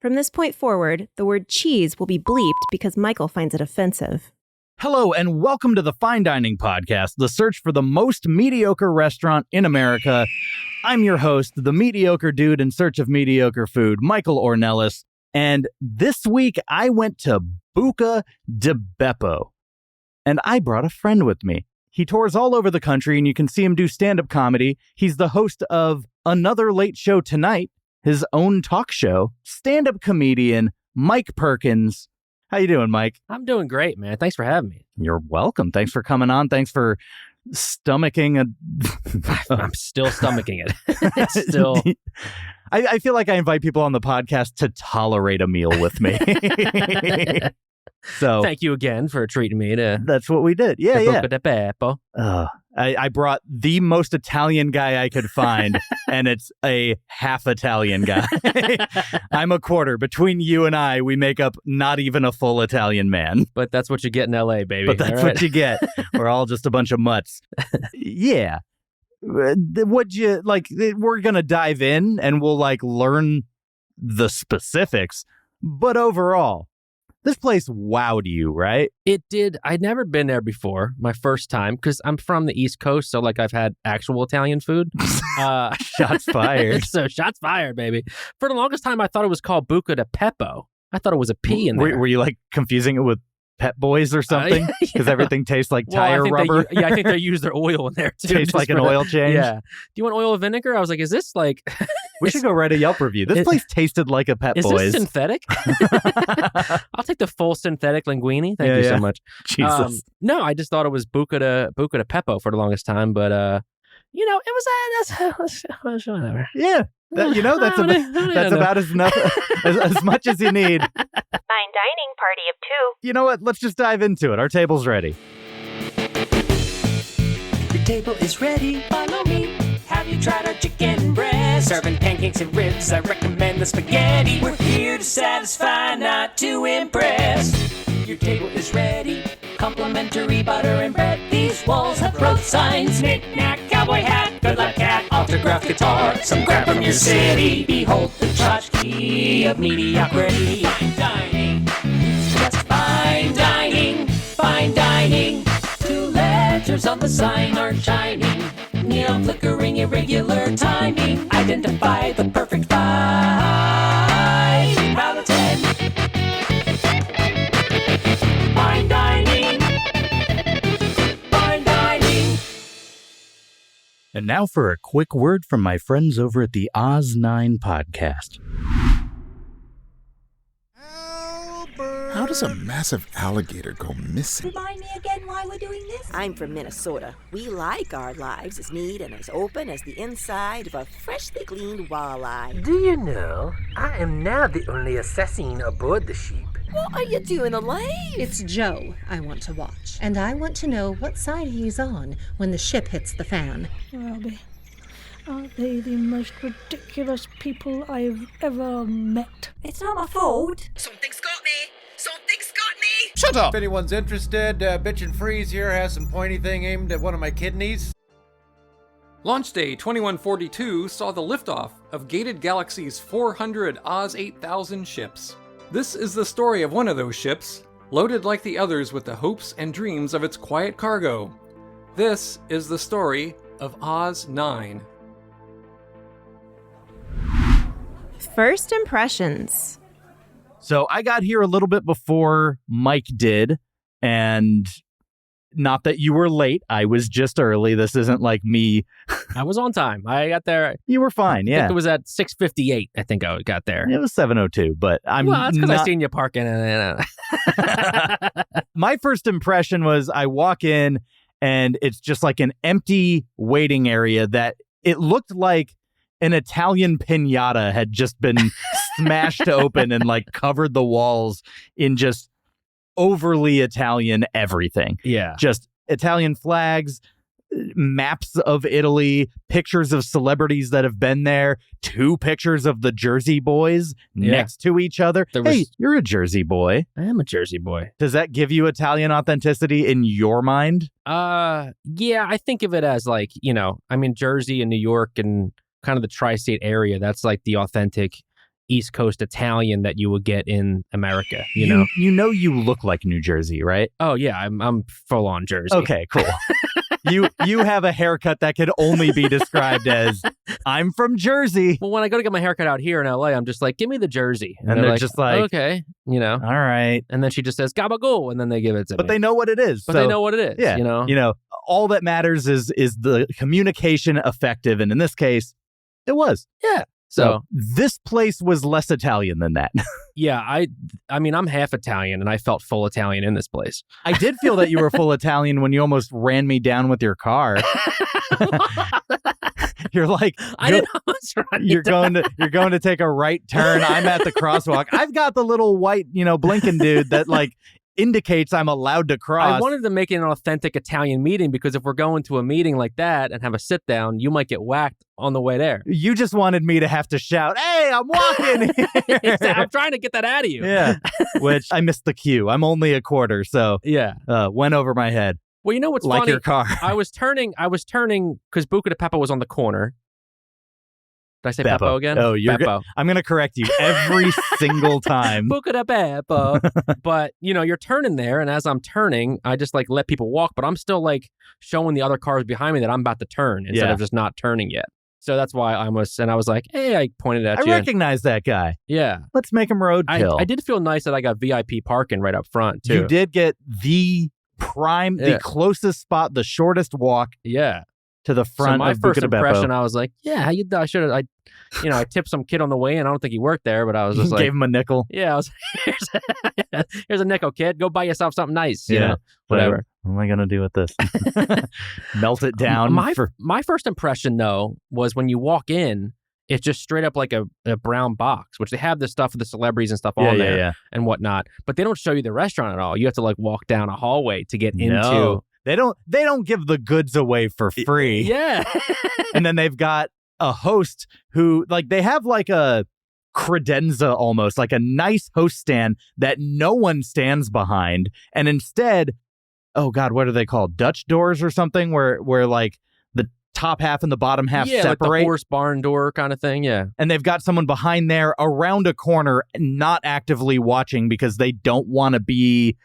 From this point forward, the word cheese will be bleeped because Michael finds it offensive. Hello, and welcome to the Fine Dining Podcast, the search for the most mediocre restaurant in America. I'm your host, the mediocre dude in search of mediocre food, Michael Ornelas. And this week, I went to Buca di Beppo. And I brought a friend with me. He tours all over the country, and you can see him do stand-up comedy. He's the host of Another Late Show Tonight, his own talk show, stand-up comedian Mike Perkins. How you doing, Mike? I'm doing great, man. Thanks for having me. You're welcome. Thanks for coming on. Thanks for stomaching a... I'm still stomaching it. It's still... I feel like I invite people on the podcast to tolerate a meal with me. So thank you again for treating me to... That's what we did. Yeah. Buca di Beppo. I brought the most Italian guy I could find, and it's a half Italian guy. I'm a quarter. Between you and I, we make up not even a full Italian man. But that's what you get in L.A., baby. But that's what you get. We're all just a bunch of mutts. Yeah. What'd you, like, we're going to dive in, and we'll, like, learn the specifics. But overall, this place wowed you, right? It did. I'd never been there before, my first time, because I'm from the East Coast, so like I've had actual Italian food. Shots fired. So shots fired, baby. For the longest time, I thought it was called Buca di Beppo. I thought it was a P in there. Were you like confusing it with Pet Boys or something? Because everything tastes like tire rubber. I think they use their oil in there too. Tastes like an oil change. Yeah. Do you want oil or vinegar? I was like, is this like... We should go write a Yelp review. This place tasted like a Pet Boys. Is this synthetic? I'll take the full synthetic linguine. Thank you so much. Jesus. No, I just thought it was Buca di Beppo for the longest time, but it was whatever. Yeah. That's about as much as you need. Fine dining party of two. You know what? Let's just dive into it. Our table's ready. Your table is ready. Follow me. Have you tried our chicken breast? Serving pancakes and ribs, I recommend the spaghetti. We're here to satisfy, not to impress. Your table is ready. Complimentary butter and bread. These walls have road signs. Knick-knack, cowboy hat, good luck cat, autographed guitar, some crap from your city. Behold the tchotchke of mediocrity. Fine dining, just fine dining, fine dining. Two letters on the sign are shining. Neon flickering, irregular timing. Identify the perfect five out of 10. Fine dining. Fine dining. And now for a quick word from my friends over at the Oz9 podcast. How does a massive alligator go missing? Remind me again why we're doing this? I'm from Minnesota. We like our lives as neat and as open as the inside of a freshly cleaned walleye. Do you know, I am now the only assassin aboard the ship. What are you doing, Elaine? It's Joe I want to watch. And I want to know what side he's on when the ship hits the fan. Robbie, aren't they the most ridiculous people I've ever met? It's not my fault. Something's got me. Something's got me. Shut up! If anyone's interested, Bitch and Freeze here has some pointy thing aimed at one of my kidneys. Launch Day 2142 saw the liftoff of Gated Galaxy's 400 Oz 8000 ships. This is the story of one of those ships, loaded like the others with the hopes and dreams of its quiet cargo. This is the story of Oz 9. First impressions. So I got here a little bit before Mike did, and not that you were late. I was just early. This isn't like me. I was on time. I got there. You were fine, I yeah. think it was at 6:58. I think I got there. It was 7:02, but I'm Well, that's because not... I seen you parking. My first impression was I walk in, and it's just like an empty waiting area that it looked like an Italian piñata had just been smashed open and like covered the walls in just overly Italian everything. Yeah. Just Italian flags, maps of Italy, pictures of celebrities that have been there, 2 pictures of the Jersey boys next to each other. Hey, you're a Jersey boy. I am a Jersey boy. Does that give you Italian authenticity in your mind? Yeah, I think of it as like, Jersey and New York and kind of the tri-state area. That's like the authentic East Coast Italian that you would get in America. You know, you look like New Jersey, right? Oh yeah, I'm full on Jersey. Okay, cool. You have a haircut that could only be described as I'm from Jersey. Well, when I go to get my haircut out here in LA, I'm just like, give me the Jersey, and they're just like, okay, you know, all right. And then she just says gabagool, and then they give it to me. But they know what it is. But they know what it is. Yeah, you know, all that matters is the communication effective, and in this case, it was. Yeah. So this place was less Italian than that. Yeah, I mean, I'm half Italian, and I felt full Italian in this place. I did feel that you were full Italian when you almost ran me down with your car. You're like, I didn't almost run you're going to take a right turn. I'm at the crosswalk. I've got the little white, blinking dude that like indicates I'm allowed to cross. I wanted to make it an authentic Italian meeting because if we're going to a meeting like that and have a sit down, you might get whacked on the way there. You just wanted me to have to shout, "Hey, I'm walking here." I'm trying to get that out of you. Yeah, which I missed the cue. I'm only a quarter, so yeah, went over my head. Well, you know what's like funny? Your car. I was turning because Buca di Beppo was on the corner. Did I say Beppo again? Oh, you're Beppo. I'm going to correct you every single time. Buca di Beppo. But, you're turning there, and as I'm turning, I just, like, let people walk, but I'm still, like, showing the other cars behind me that I'm about to turn instead of just not turning yet. So that's why I was like, hey, I pointed at you. I recognize that guy. Yeah. Let's make him roadkill. I did feel nice that I got VIP parking right up front, too. You did get the closest spot, the shortest walk. Yeah. To the front. So my of first Buca di Beppo. impression, I was like, "Yeah, how you? I should have. I tipped some kid on the way in. I don't think he worked there, but I was just like, gave him a nickel. Yeah, I was here's a nickel, kid. Go buy yourself something nice. You know, whatever. What am I gonna do with this? Melt it down. My first impression though was when you walk in, it's just straight up like a brown box, which they have this stuff with the celebrities and stuff on there and whatnot, but they don't show you the restaurant at all. You have to like walk down a hallway to get into. They don't give the goods away for free. Yeah. And then they've got a host who they have like a credenza almost, like a nice host stand that no one stands behind. And instead, oh God, what are they called? Dutch doors or something where like the top half and the bottom half separate. Like the horse barn door kind of thing. Yeah. And they've got someone behind there around a corner, not actively watching because they don't want to be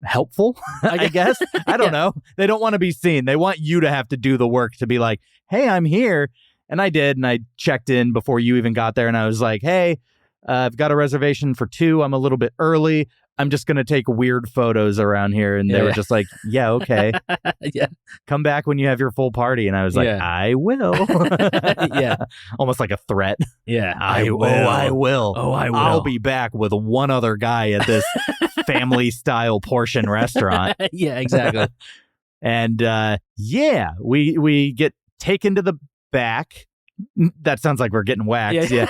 helpful, I guess. I don't know. They don't want to be seen. They want you to have to do the work to be like, hey, I'm here. And I did. And I checked in before you even got there. And I was like, hey, I've got a reservation for 2. I'm a little bit early. I'm just going to take weird photos around here. And they were just like, yeah, okay. Yeah. Come back when you have your full party. And I was like, I will. Yeah. Almost like a threat. Yeah. I will. Oh, I will. I'll be back with one other guy at this family style portion restaurant. Yeah, exactly. And we get taken to the back. That sounds like we're getting whacked. Yeah.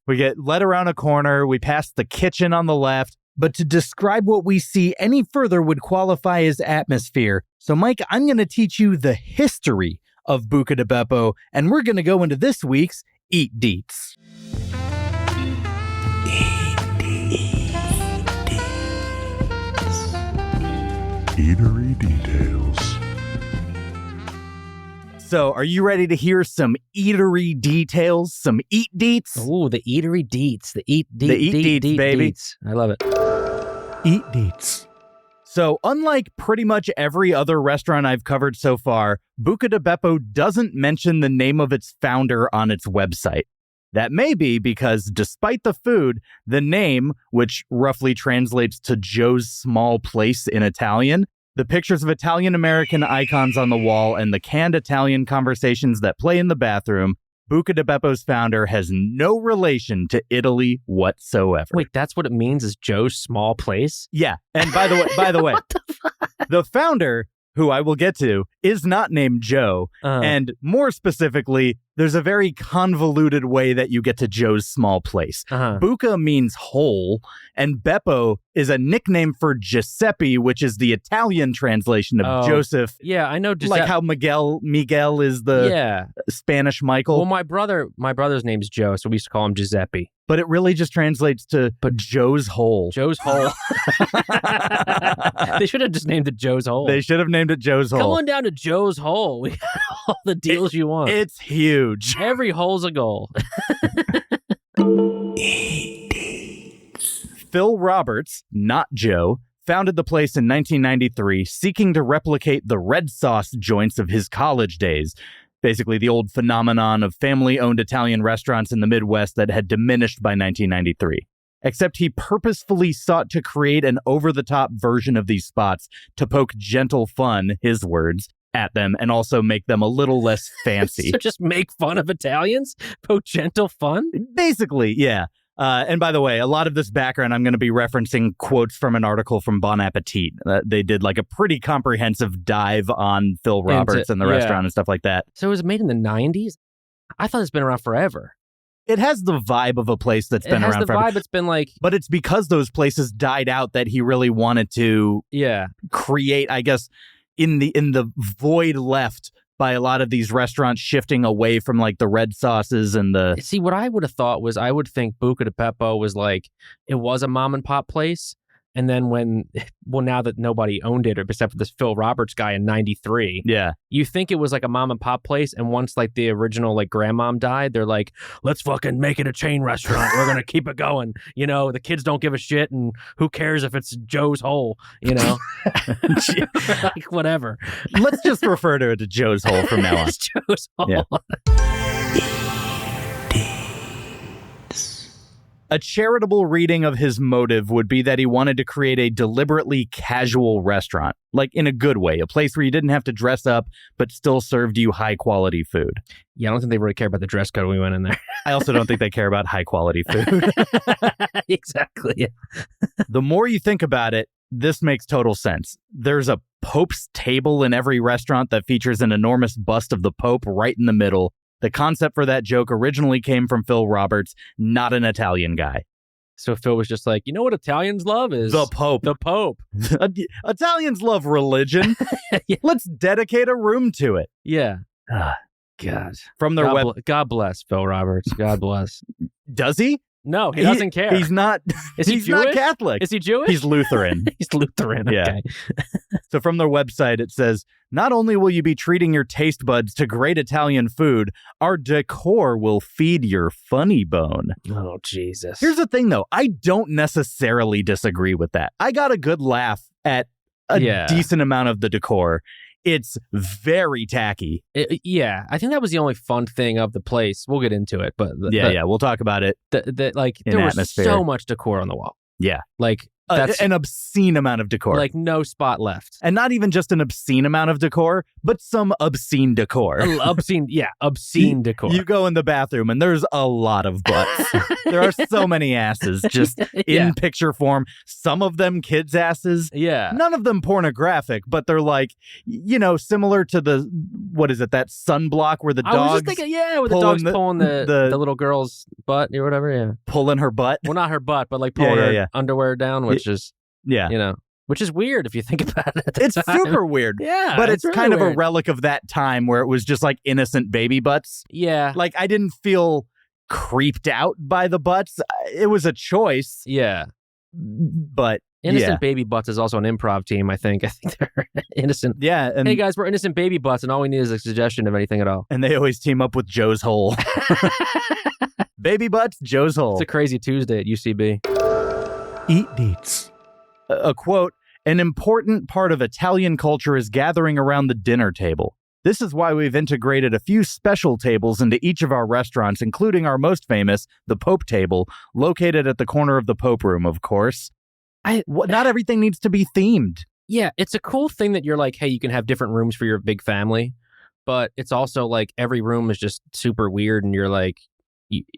We get led around a corner. We pass the kitchen on the left. But to describe what we see any further would qualify as atmosphere. So, Mike, I'm going to teach you the history of Buca di Beppo, and we're going to go into this week's Eat Deets. Eatery details. So, are you ready to hear some eatery details, some Eat Deets? Ooh, the eatery deets, the Eat Deets, baby. Deets. I love it. Eat Deets. So, unlike pretty much every other restaurant I've covered so far, Buca di Beppo doesn't mention the name of its founder on its website. That may be because, despite the food, the name, which roughly translates to Joe's Small Place in Italian, the pictures of Italian-American icons on the wall, and the canned Italian conversations that play in the bathroom, Buca di Beppo's founder has no relation to Italy whatsoever. Wait, that's what it means is Joe's Small Place? Yeah. And by the way, the founder, who I will get to, is not named Joe. And more specifically, there's a very convoluted way that you get to Joe's Small Place. Buca means whole, and Beppo is a nickname for Giuseppe, which is the Italian translation of Joseph. Yeah, I know. Like how Miguel is the Spanish Michael. Well, my brother's name's Joe, so we used to call him Giuseppe. But it really just translates to Joe's Hole. Joe's Hole. They should have just named it Joe's Hole. They should have named it Joe's Hole. Come on down to Joe's Hole. We got all the deals you want. It's huge. Every hole's a goal. Eat Deets. Phil Roberts, not Joe, founded the place in 1993, seeking to replicate the red sauce joints of his college days. Basically, the old phenomenon of family-owned Italian restaurants in the Midwest that had diminished by 1993. Except he purposefully sought to create an over-the-top version of these spots to poke gentle fun, his words, at them and also make them a little less fancy. So just make fun of Italians? Poke gentle fun? Basically, yeah. And by the way, a lot of this background, I'm going to be referencing quotes from an article from Bon Appetit. They did like a pretty comprehensive dive on Phil Roberts and the restaurant and stuff like that. So it was made in the 90s? I thought it's been around forever. It has the vibe of a place that's been around forever. It has the vibe. It's been like... But it's because those places died out that he really wanted to create, I guess, in the void left by a lot of these restaurants shifting away from like the red sauces and the... See, what I would have thought was I would think Buca di Beppo was like, it was a mom and pop place. And then now that nobody owned it except for this Phil Roberts guy in 93, you think it was like a mom and pop place. And once like the original like grandmom died, they're like, let's fucking make it a chain restaurant. We're going to keep it going. You know, the kids don't give a shit. And who cares if it's Joe's Hole, you know, like whatever. Let's just refer to it as Joe's Hole from now on. It's Joe's Hole. Yeah. A charitable reading of his motive would be that he wanted to create a deliberately casual restaurant, like in a good way, a place where you didn't have to dress up, but still served you high-quality food. Yeah, I don't think they really care about the dress code when we went in there. I also don't think they care about high-quality food. Exactly. The more you think about it, this makes total sense. There's a Pope's table in every restaurant that features an enormous bust of the Pope right in the middle. The concept for that joke originally came from Phil Roberts, not an Italian guy. So Phil was just like, you know what Italians love is... The Pope. The Pope. Italians love religion. Let's dedicate a room to it. Yeah. God. From their God bless Phil Roberts. God bless. Does he? No, he doesn't care. He's not. Is he he's Jewish? Not Catholic. Is he Jewish? He's Lutheran. He's Lutheran. Okay. Yeah. So from their website, it says, not only will you be treating your taste buds to great Italian food, our decor will feed your funny bone. Oh, Jesus. Here's the thing, though. I don't necessarily disagree with that. I got a good laugh at a decent amount of the decor. It's very tacky. I think that was the only fun thing of the place. We'll get into it, but we'll talk about it. There atmosphere. was so much decor on the wall. Yeah, like that's an obscene amount of decor. Like no spot left, and not even just an obscene amount of decor, but some obscene decor. Obscene decor. You go in the bathroom, and there's a lot of butts. There are so many asses just in picture form. Some of them kids' asses. Yeah. None of them pornographic, but they're like, similar to that sunblock where the dogs. I was just thinking, where the dog's pulling the little girl's butt or whatever. Yeah. Pulling her butt. Well, not her butt, but like pulling her underwear down, which is which is weird if you think about it. It's super weird. Yeah. But it's really kind weird. of a relic of that time where it was just like innocent baby butts. Yeah. Like I didn't feel creeped out by the butts. It was a choice. Yeah. But Innocent Baby Butts is also an improv team, I think. I think they're innocent. Yeah. And hey, guys, we're Innocent Baby Butts, and all we need is a suggestion of anything at all. And they always team up with Joe's Hole. Baby Butts, Joe's Hole. It's a crazy Tuesday at UCB. Eat Deets. A quote, an important part of Italian culture is gathering around the dinner table. This is why we've integrated a few special tables into each of our restaurants, including our most famous, the Pope table, located at the corner of the Pope room, of course. Not everything needs to be themed. Yeah, it's a cool thing that you're like, hey, you can have different rooms for your big family, but it's also like every room is just super weird, and you're like...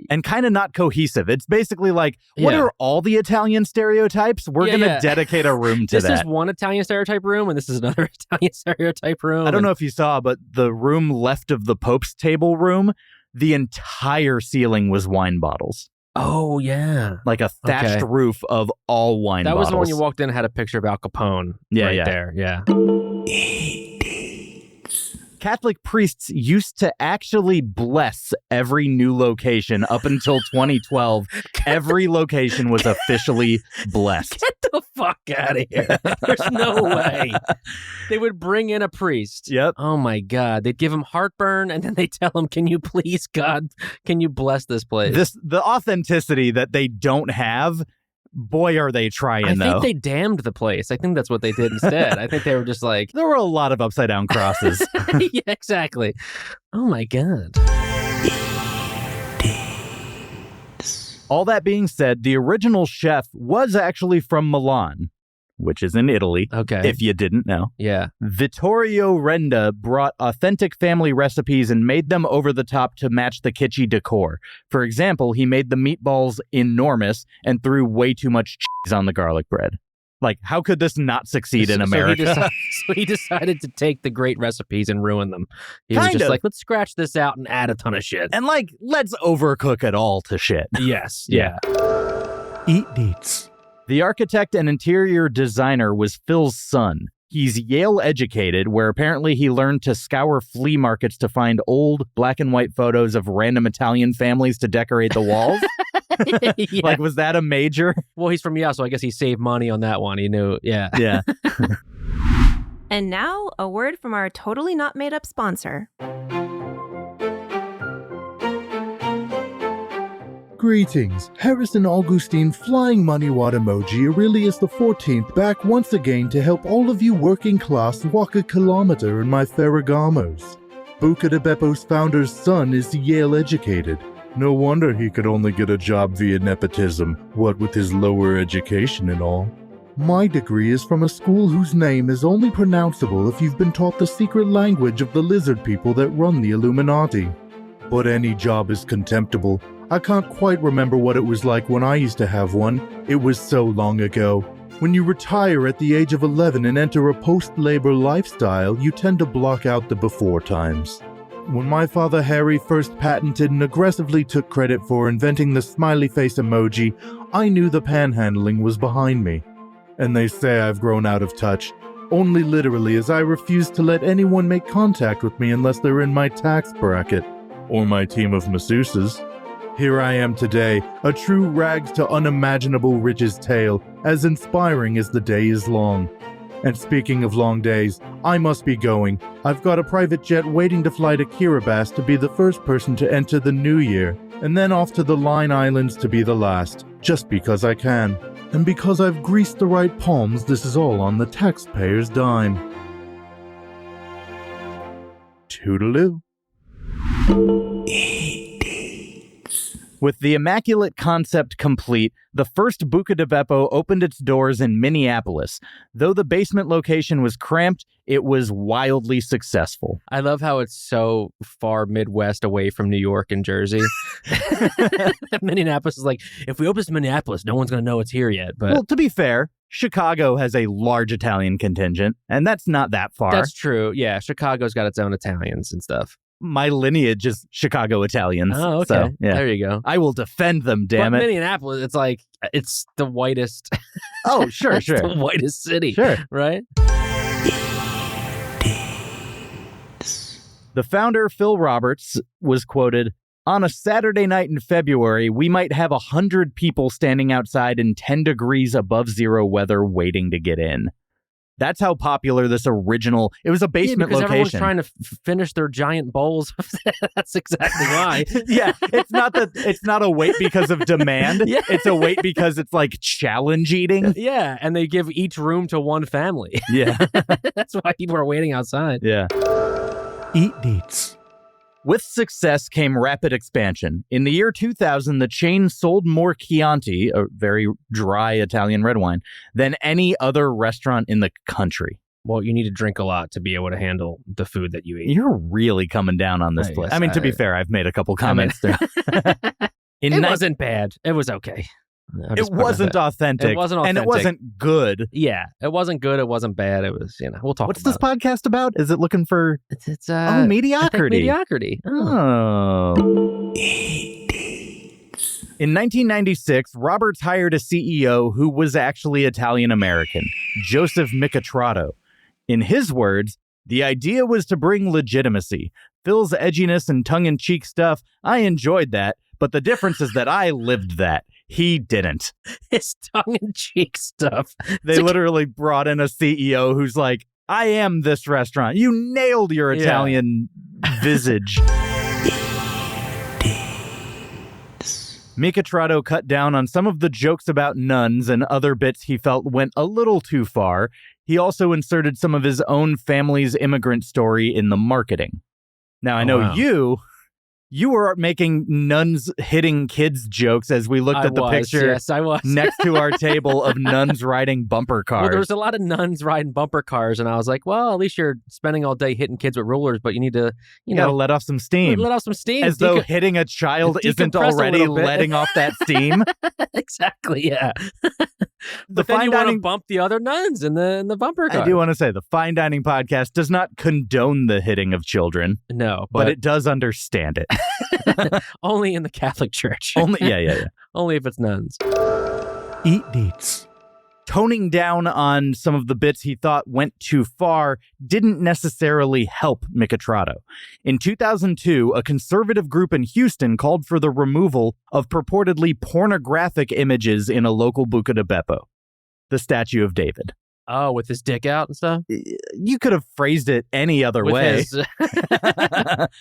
And kind of not cohesive. It's basically like, what are all the Italian stereotypes? We're going to dedicate a room to this is one Italian stereotype room, and this is another Italian stereotype room. I don't know if you saw, but the room left of the Pope's table room, the entire ceiling was wine bottles. Oh, yeah. Like a thatched roof of all wine bottles. That was the one you walked in and had a picture of Al Capone there. Yeah. Eat Deets. Catholic priests used to actually bless every new location up until 2012. Every location was officially blessed. Get the fuck out of here. There's no way. They would bring in a priest. Yep. Oh my God. They'd give him heartburn and then they tell him, can you please, God, can you bless this place? The authenticity that they don't have, boy, are they trying, though. I think they damned the place. I think that's what they did instead. I think they were just like... There were a lot of upside down crosses. Yeah, exactly. Oh my God. All that being said, the original chef was actually from Milan, which is in Italy. Okay. If you didn't know. Yeah. Vittorio Renda brought authentic family recipes and made them over the top to match the kitschy decor. For example, he made the meatballs enormous and threw way too much cheese on the garlic bread. Like, how could this not succeed in America? So he decided to take the great recipes and ruin them. He was just like, let's scratch this out and add a ton of shit. And like, let's overcook it all to shit. Yes. Yeah. Eat Deets. The architect and interior designer was Phil's son. He's Yale educated, where apparently he learned to scour flea markets to find old black and white photos of random Italian families to decorate the walls. Yeah. Like, was that a major? Well, he's from Yale, so I guess he saved money on that one. He knew. Yeah. Yeah. And now, a word from our totally not made up sponsor. Greetings, Harrison Augustine Flying Money Wad Emoji Arrylius the 14th back once again to help all of you working class walk a kilometer in my Ferragamos. Buca di Beppo's founder's son is Yale educated. No wonder he could only get a job via nepotism, what with his lower education and all. My degree is from a school whose name is only pronounceable if you've been taught the secret language of the lizard people that run the Illuminati. But any job is contemptible. I can't quite remember what it was like when I used to have one. It was so long ago. When you retire at the age of 11 and enter a post-labor lifestyle, you tend to block out the before times. When my father Harry first patented and aggressively took credit for inventing the smiley face emoji, I knew the panhandling was behind me. And they say I've grown out of touch, only literally, as I refuse to let anyone make contact with me unless they're in my tax bracket, or my team of masseuses. Here I am today, a true rags to unimaginable riches tale, as inspiring as the day is long. And speaking of long days, I must be going. I've got a private jet waiting to fly to Kiribati to be the first person to enter the new year, and then off to the Line Islands to be the last, just because I can. And because I've greased the right palms, this is all on the taxpayer's dime. Toodaloo. With the immaculate concept complete, the first Buca di Beppo opened its doors in Minneapolis. Though the basement location was cramped, it was wildly successful. I love how it's so far Midwest away from New York and Jersey. Minneapolis is like, if we open this in Minneapolis, no one's going to know it's here yet. But well, to be fair, Chicago has a large Italian contingent, and that's not that far. That's true. Yeah, Chicago's got its own Italians and stuff. My lineage is Chicago Italians. Oh, okay. So, yeah. There you go. I will defend them, damn it. Minneapolis, it's like, it's the whitest. Oh, sure. It's the whitest city. Sure. Right? The founder, Phil Roberts, was quoted, "On a Saturday night in February, we might have 100 people standing outside in 10 degrees above zero weather waiting to get in." That's how popular this original... It was a basement because location. Everyone's trying to finish their giant bowls. That's exactly why. Yeah, it's not a wait because of demand. Yeah. It's a wait because it's like challenge eating. Yeah, and they give each room to one family. Yeah. That's why people are waiting outside. Yeah. Eat Deets. With success came rapid expansion. In the year 2000, the chain sold more Chianti, a very dry Italian red wine, than any other restaurant in the country. Well, you need to drink a lot to be able to handle the food that you eat. You're really coming down on this place. I mean, to be fair, I've made a couple comments there. It wasn't bad. It was okay. It wasn't authentic. It wasn't authentic. And it wasn't good. Yeah. It wasn't good. It wasn't bad. It was, we'll talk What's about this podcast about? Is it looking for... It's mediocrity. Mediocrity. Oh. In 1996, Roberts hired a CEO who was actually Italian-American, Joseph Micatrato. In his words, The idea was to bring legitimacy. Phil's edginess and tongue-in-cheek stuff, I enjoyed that, but the difference is that I lived that. He didn't. His tongue-in-cheek stuff. They literally brought in a CEO who's like, I am this restaurant. You nailed your Italian visage. Micatrato cut down on some of the jokes about nuns and other bits he felt went a little too far. He also inserted some of his own family's immigrant story in the marketing. Now, I know you were making nuns hitting kids jokes as we looked at the picture yes, I was. next to our table of nuns riding bumper cars. Well, there was a lot of nuns riding bumper cars, and I was like, well, at least you're spending all day hitting kids with rulers, but you need to, you gotta let off some steam. Let off some steam. As though hitting a child isn't already letting off that steam. Exactly, yeah. But then you want to bump the other nuns in the bumper car. I do want to say the Fine Dining Podcast does not condone the hitting of children. No, but it does understand it. Only in the Catholic Church. Yeah. Only if it's nuns. Eat Deets. Toning down on some of the bits he thought went too far didn't necessarily help Micatrato. In 2002, a conservative group in Houston called for the removal of purportedly pornographic images in a local Buca di Beppo, the statue of David. Oh, with his dick out and stuff? You could have phrased it any other way.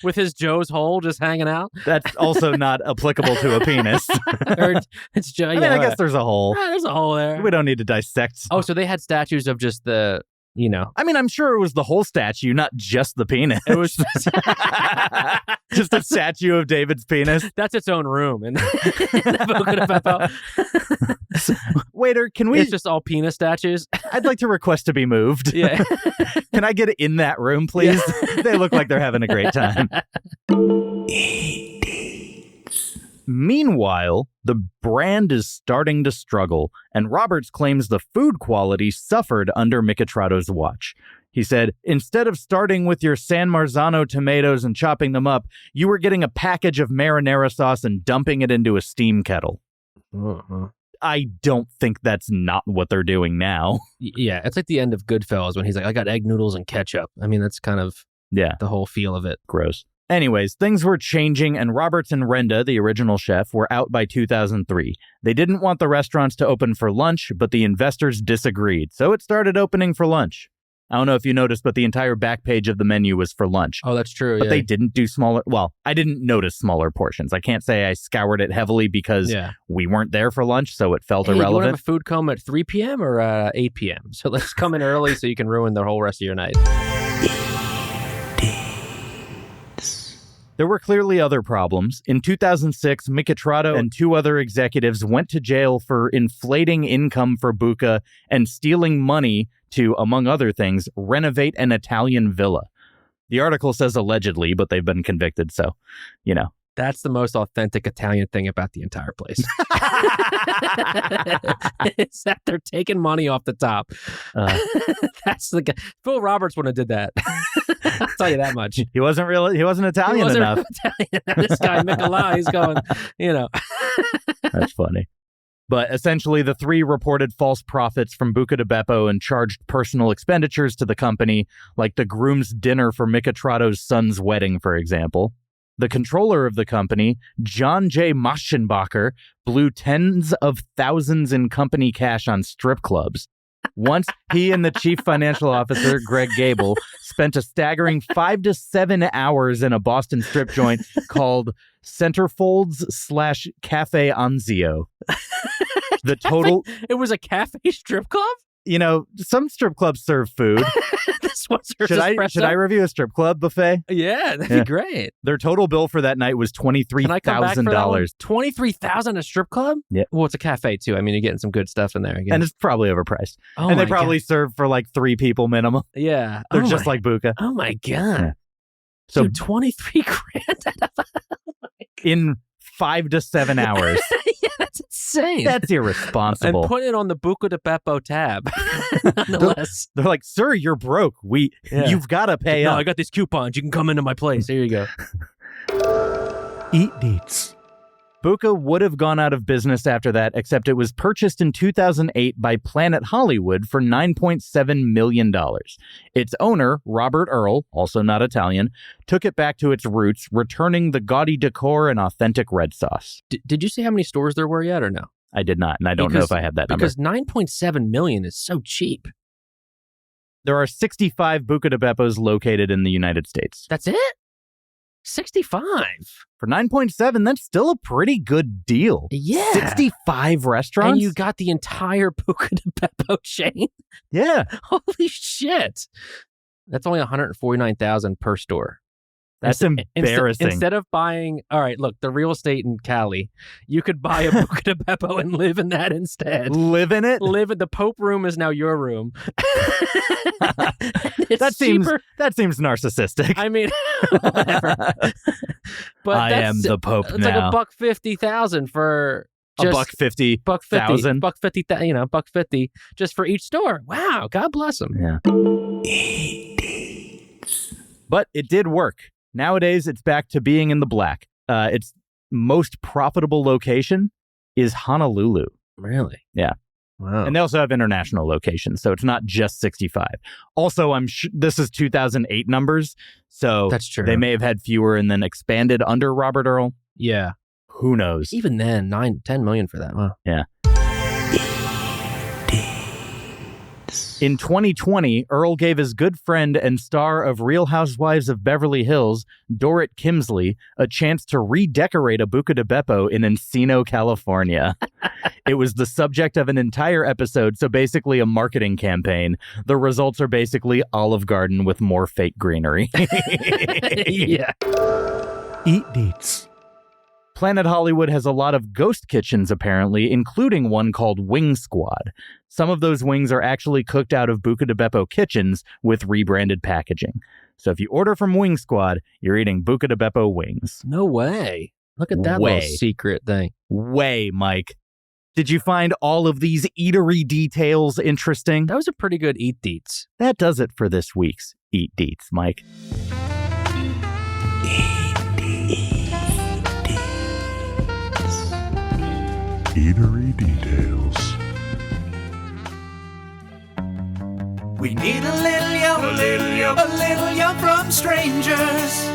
With his Joe's hole just hanging out? That's also not applicable to a penis. It's Joe. I guess there's a hole. There's a hole there. We don't need to dissect. Oh, so they had statues of just the, I mean, I'm sure it was the whole statue, not just the penis. It was just a statue of David's penis. That's its own room in the Buca di Beppo. Waiter, can we... It's just all penis statues. I'd like to request to be moved. Yeah. Can I get in that room, please? Yeah. They look like they're having a great time. Meanwhile, the brand is starting to struggle, and Roberts claims the food quality suffered under Micatrato's watch. He said, instead of starting with your San Marzano tomatoes and chopping them up, you were getting a package of marinara sauce and dumping it into a steam kettle. Uh-huh. I don't think that's not what they're doing now. Yeah, it's like the end of Goodfellas when he's like, I got egg noodles and ketchup. I mean, that's kind of the whole feel of it. Gross. Anyways, things were changing, and Roberts and Renda, the original chef, were out by 2003. They didn't want the restaurants to open for lunch, but the investors disagreed, so it started opening for lunch. I don't know if you noticed, but the entire back page of the menu was for lunch. Oh, that's true. But they didn't do smaller... Well, I didn't notice smaller portions. I can't say I scoured it heavily because we weren't there for lunch, so it felt irrelevant. You want to have a food coma at 3 p.m. or 8 p.m.? So let's come in early so you can ruin the whole rest of your night. There were clearly other problems. In 2006, Micatrato and 2 other executives went to jail for inflating income for Buca and stealing money to, among other things, renovate an Italian villa. The article says allegedly, but they've been convicted, so, That's the most authentic Italian thing about the entire place. It's that they're taking money off the top. That's the guy. Phil Roberts wouldn't have did that. I'll tell you that much. He wasn't Italian enough. This guy, Michelau, he's going, That's funny. But essentially, the 3 reported false profits from Buca di Beppo and charged personal expenditures to the company, like the groom's dinner for Micatrato's son's wedding, for example. The controller of the company, John J. Maschenbacher, blew tens of thousands in company cash on strip clubs. Once, he and the chief financial officer, Greg Gable, spent a staggering 5 to 7 hours in a Boston strip joint called Centerfolds/Cafe Anzio. The total... It was a cafe strip club? Some strip clubs serve food. This one serves Should I review a strip club buffet? Yeah, that'd be great. Their total bill for that night was $23,000. $23,000 a strip club? Yeah. Well, it's a cafe too. I mean, you're getting some good stuff in there. And it's probably overpriced. And they probably serve for like 3 people minimum. Yeah. They're just like Buca. Oh my God. Yeah. So dude, $23,000 in 5 to 7 hours. Yeah, that's insane. That's irresponsible. And put it on the Buca di Beppo tab. Nonetheless. They're like, sir, you're broke. You've got to pay up. I got these coupons. You can come into my place. Here you go. Eat Deets. Buca would have gone out of business after that, except it was purchased in 2008 by Planet Hollywood for $9.7 million. Its owner, Robert Earl, also not Italian, took it back to its roots, returning the gaudy decor and authentic red sauce. Did you see how many stores there were yet or no? I did not, and I don't know if I have that number. Because $9.7 million is so cheap. There are 65 Buca di Beppos located in the United States. That's it? 65? For 9.7, that's still a pretty good deal. Yeah. 65 restaurants? And you got the entire Buca di Beppo chain? Yeah. Holy shit. That's only $149,000 per store. That's embarrassing. Instead of buying, all right, look, the real estate in Cali, you could buy a Buca di Beppo and live in that instead. Live in it? Live in the Pope room is now your room. That seems narcissistic. I mean, whatever. But I am the Pope it's now. Like $150,000 for just $150,000. $150 just for each store. Wow, God bless them. Yeah. But it did work. Nowadays, it's back to being in the black. Its most profitable location is Honolulu. Really? Yeah. Wow. And they also have international locations, so it's not just 65. Also, this is 2008 numbers, so that's true. They may have had fewer and then expanded under Robert Earl. Yeah. Who knows? Even then, $10 million for that. Wow. Yeah. In 2020, Earl gave his good friend and star of Real Housewives of Beverly Hills, Dorrit Kimsley, a chance to redecorate a Buca di Beppo in Encino, California. It was the subject of an entire episode, so basically a marketing campaign. The results are basically Olive Garden with more fake greenery. Yeah. Eat Deets. Planet Hollywood has a lot of ghost kitchens, apparently, including one called Wing Squad. Some of those wings are actually cooked out of Buca di Beppo kitchens with rebranded packaging. So if you order from Wing Squad, you're eating Buca di Beppo wings. No way. Look at that little secret thing. Way, Mike. Did you find all of these eatery details interesting? That was a pretty good Eat Deets. That does it for this week's Eat Deets, Mike. Eatery details. We need a little yelp from strangers.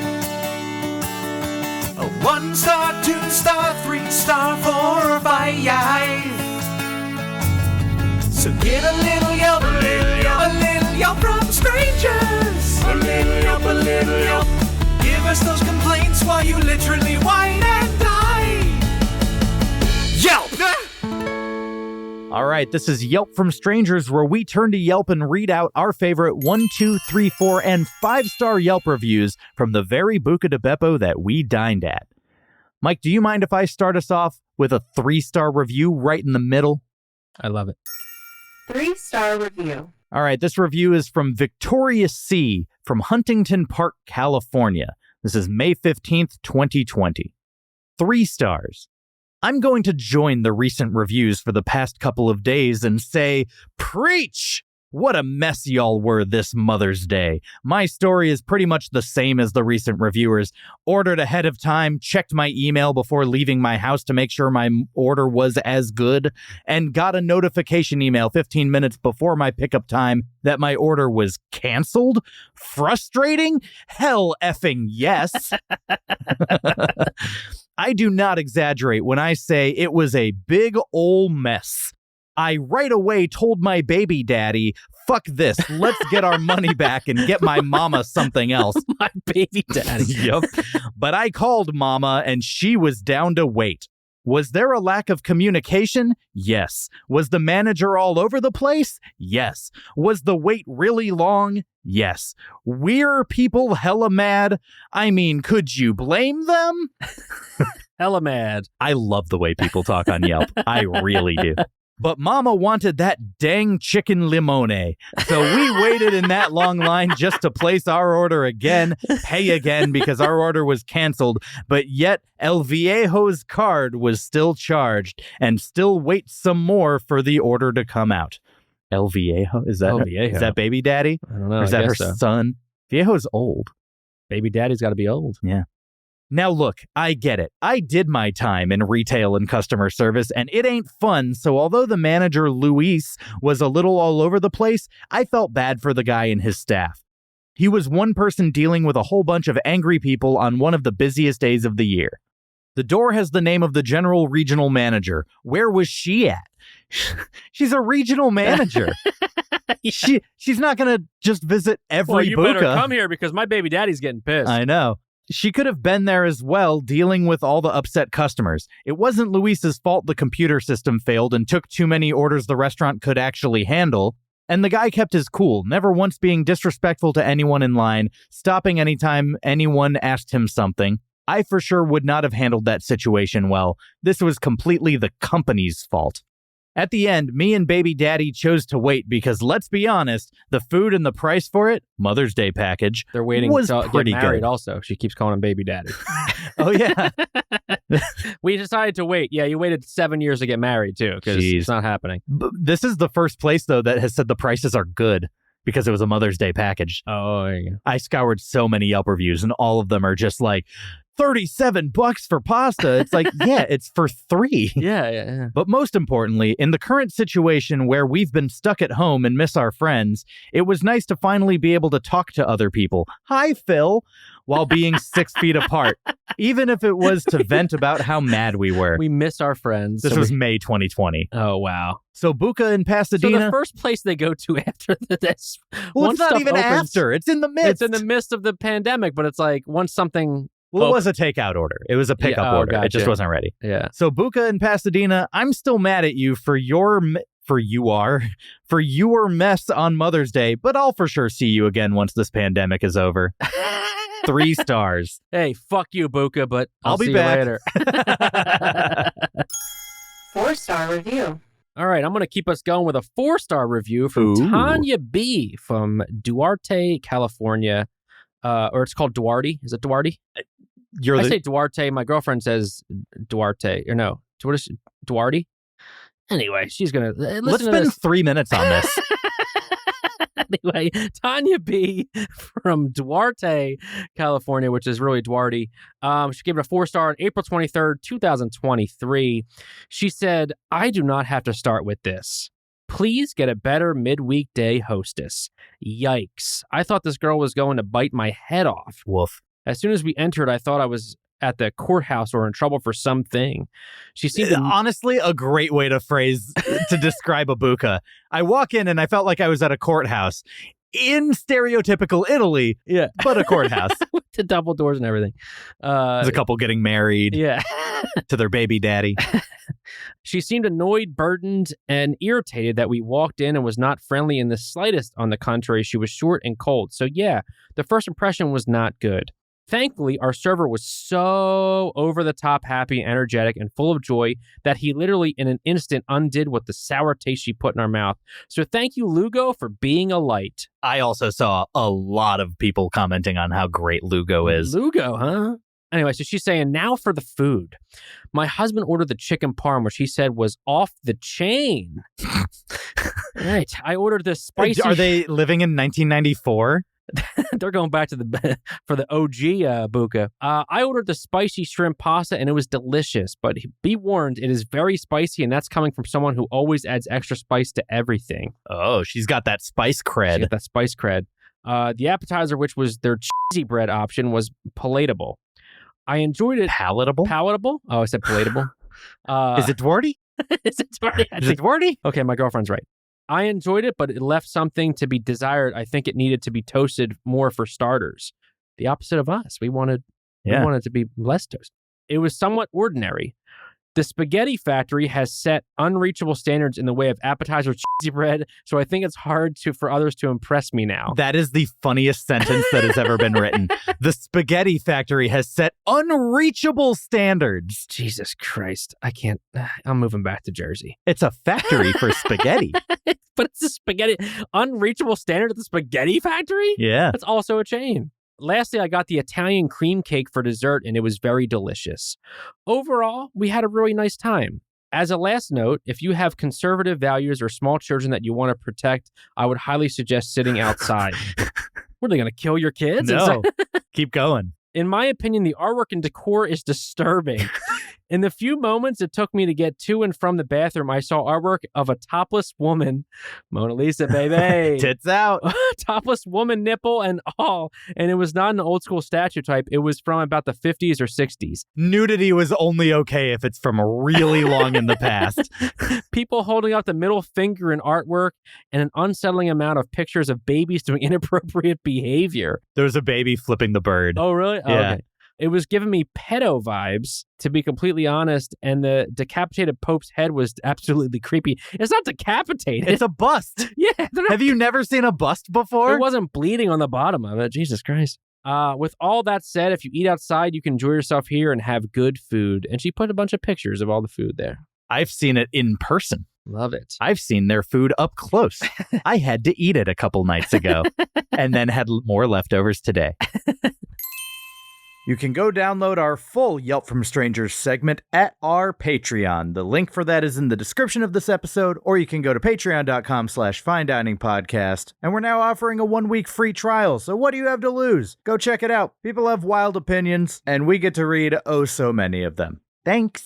A 1-star, 2-star, 3-star, 4 or 5. So get a little yelp from strangers. A little yelp. Give us those complaints while you literally whine and die. Yelp! All right, this is Yelp from Strangers, where we turn to Yelp and read out our favorite 1, 2, 3, 4, and 5-star Yelp reviews from the very Buca di Beppo that we dined at. Mike, do you mind if I start us off with a 3-star review right in the middle? I love it. 3-star review. All right, this review is from Victoria C. from Huntington Park, California. This is May 15th, 2020. 3 stars. I'm going to join the recent reviews for the past couple of days and say, preach! What a mess y'all were this Mother's Day. My story is pretty much the same as the recent reviewers. Ordered ahead of time, checked my email before leaving my house to make sure my order was as good, and got a notification email 15 minutes before my pickup time that my order was canceled? Frustrating? Hell effing yes. I do not exaggerate when I say it was a big ol' mess. I right away told my baby daddy, fuck this, let's get our money back and get my mama something else. My baby daddy. Yep. But I called mama and she was down to wait. Was there a lack of communication? Yes. Was the manager all over the place? Yes. Was the wait really long? Yes. We're people hella mad? I mean, could you blame them? Hella mad. I love the way people talk on Yelp. I really do. But Mama wanted that dang chicken limone. So we waited in that long line just to place our order again, pay again because our order was canceled. But yet El Viejo's card was still charged and still wait some more for the order to come out. El Viejo? Is that baby daddy? I don't know. Or is that her son? Viejo's old. Baby daddy's got to be old. Yeah. Now look, I get it. I did my time in retail and customer service, and it ain't fun, so although the manager, Luis, was a little all over the place, I felt bad for the guy and his staff. He was one person dealing with a whole bunch of angry people on one of the busiest days of the year. The door has the name of the general regional manager. Where was she at? She's a regional manager. Yeah. She's not going to just visit every Well, you Buca. better come here because my baby daddy's getting pissed. I know. She could have been there as well, dealing with all the upset customers. It wasn't Luis's fault the computer system failed and took too many orders the restaurant could actually handle. And the guy kept his cool, never once being disrespectful to anyone in line, stopping anytime anyone asked him something. I for sure would not have handled that situation well. This was completely the company's fault. At the end, me and baby daddy chose to wait because, let's be honest, the food and the price for it, Mother's Day package, they're waiting was to pretty get married good. also. She keeps calling him baby daddy. Oh, yeah. We decided to wait. Yeah, you waited 7 years to get married, too, because it's not happening. This is the first place, though, that has said the prices are good because it was a Mother's Day package. Oh, there you go. I scoured so many Yelp reviews, and all of them are just like, $37 for pasta. It's like, yeah, it's for 3. Yeah. But most importantly, in the current situation where we've been stuck at home and miss our friends, it was nice to finally be able to talk to other people. Hi, Phil, while being 6 feet apart, even if it was to vent about how mad we were. We miss our friends. This was May 2020. Oh, wow. So Buca in Pasadena. So the first place they go to after this. Well, it's not even after. It's in the midst. It's in the midst of the pandemic, but it's like once something... Well, it was a takeout order. It was a pickup order. Gotcha. It just wasn't ready. Yeah. So Buca in Pasadena, I'm still mad at you for your mess on Mother's Day, but I'll for sure see you again once this pandemic is over. 3 stars. Hey, fuck you, Buca, but I'll be see back. you later. 4-star review. All right, I'm going to keep us going with a 4-star review from Tanya B. from Duarte, California. Or it's called Duarte. Is it Duarte? I say Duarte. My girlfriend says Duarte. Or no, what is Duarte? Anyway, she's going to Let's spend 3 minutes on this. Anyway, Tanya B. from Duarte, California, which is really Duarte. She gave it a 4-star on April 23rd, 2023. She said, I do not have to start with this. Please get a better midweek day hostess. Yikes. I thought this girl was going to bite my head off. Woof. As soon as we entered, I thought I was at the courthouse or in trouble for something. She seemed honestly a great way to describe a Buca. I walk in and I felt like I was at a courthouse in stereotypical Italy, but a courthouse. With the double doors and everything. There's a couple getting married to their baby daddy. She seemed annoyed, burdened, and irritated that we walked in and was not friendly in the slightest. On the contrary, she was short and cold. So yeah, the first impression was not good. Thankfully, our server was so over-the-top happy, energetic, and full of joy that he literally in an instant undid what the sour taste she put in our mouth. So thank you, Lugo, for being a light. I also saw a lot of people commenting on how great Lugo is. Lugo, huh? Anyway, so she's saying, now for the food. My husband ordered the chicken parm, which he said was off the chain. Right. I ordered the spicy... Are they living in 1994? They're going back to for the OG Buca. I ordered the spicy shrimp pasta and it was delicious, but be warned, it is very spicy, and that's coming from someone who always adds extra spice to everything. Oh, she's got that spice cred. The appetizer, which was their cheesy bread option, was palatable. I enjoyed it. Palatable? Oh, I said palatable. Is it Duarte? Is it Duarte? Is it Duarte? Okay, my girlfriend's right. I enjoyed it, but it left something to be desired. I think it needed to be toasted more for starters. The opposite of us. We wanted to be less toasted. It was somewhat ordinary. The Spaghetti Factory has set unreachable standards in the way of appetizer cheesy bread, so I think it's hard for others to impress me now. That is the funniest sentence that has ever been written. The Spaghetti Factory has set unreachable standards. Jesus Christ. I can't. I'm moving back to Jersey. It's a factory for spaghetti. But it's a spaghetti. Unreachable standard at the Spaghetti Factory? Yeah. That's also a chain. Lastly, I got the Italian cream cake for dessert, and it was very delicious. Overall, we had a really nice time. As a last note, if you have conservative values or small children that you want to protect, I would highly suggest sitting outside. What, are they going to kill your kids? No. Keep going. In my opinion, the artwork and decor is disturbing. In the few moments it took me to get to and from the bathroom, I saw artwork of a topless woman. Mona Lisa, baby. Tits out. Topless woman nipple and all. And it was not an old school statue type. It was from about the 50s or 60s. Nudity was only okay if it's from really long in the past. People holding up the middle finger in artwork and an unsettling amount of pictures of babies doing inappropriate behavior. There was a baby flipping the bird. Oh, really? Yeah. Oh, okay. It was giving me pedo vibes, to be completely honest, and the decapitated Pope's head was absolutely creepy. It's not decapitated. It's a bust. Yeah. Have you never seen a bust before? It wasn't bleeding on the bottom of it. Jesus Christ. With all that said, if you eat outside, you can enjoy yourself here and have good food. And she put a bunch of pictures of all the food there. I've seen it in person. Love it. I've seen their food up close. I had to eat it a couple nights ago and then had more leftovers today. You can go download our full Yelp from Strangers segment at our Patreon. The link for that is in the description of this episode, or you can go to patreon.com/finediningpodcast. And we're now offering a 1-week free trial, so what do you have to lose? Go check it out. People have wild opinions, and we get to read oh so many of them. Thanks.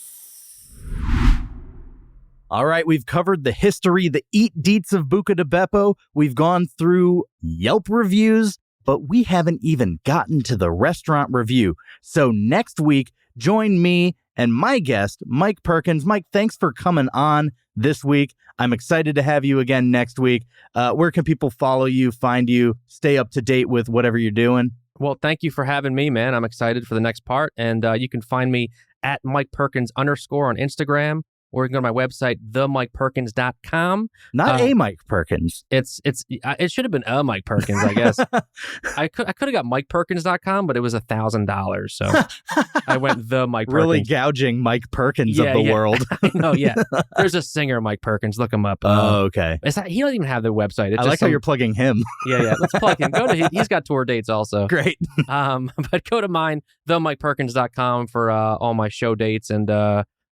All right, we've covered the history, the Eat Deets of Buca di Beppo. We've gone through Yelp reviews, but we haven't even gotten to the restaurant review. So next week, join me and my guest, Mike Perkins. Mike, thanks for coming on this week. I'm excited to have you again next week. Where can people follow you, find you, stay up to date with whatever you're doing? Well, thank you for having me, man. I'm excited for the next part. And you can find me at MikePerkins_ on Instagram. Or you can go to my website, themikeperkins.com. Not a Mike Perkins. It should have been a Mike Perkins, I guess. I could have got MikePerkins.com, but it was $1,000. So I went the Mike Perkins. Really gouging Mike Perkins of the world. I know, yeah. There's a singer, Mike Perkins. Look him up. Oh, okay. He doesn't even have the website. It's I like how you're plugging him. Yeah. Let's plug him. He's got tour dates also. Great. But go to mine, themikeperkins.com for all my show dates and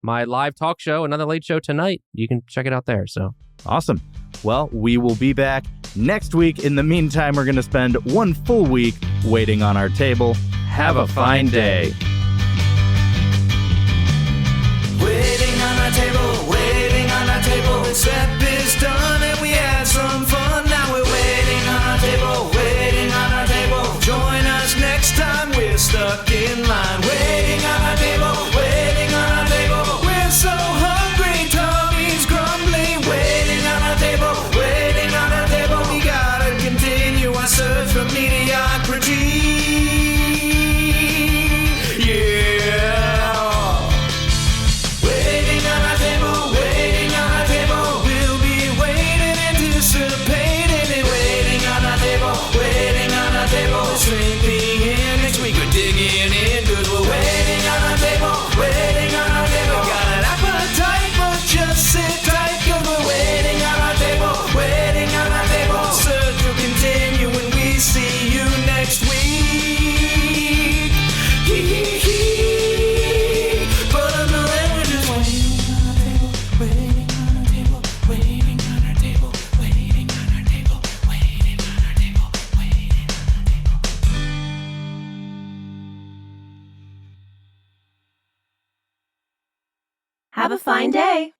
my live talk show, Another Late Show Tonight. You can check it out there. So awesome. Well, we will be back next week. In the meantime, we're going to spend 1 full week waiting on our table. Have a fine day. Waiting on our table, waiting on our table. Step is done and we had some fun. Now we're waiting on our table, waiting on our table. Join us next time, we're stuck in line. Waiting on our table, waiting on our table. We're so hungry, tummy's grumbling. Waiting on our table, waiting on our table. We gotta continue our search for mediocrity. Have a fine day.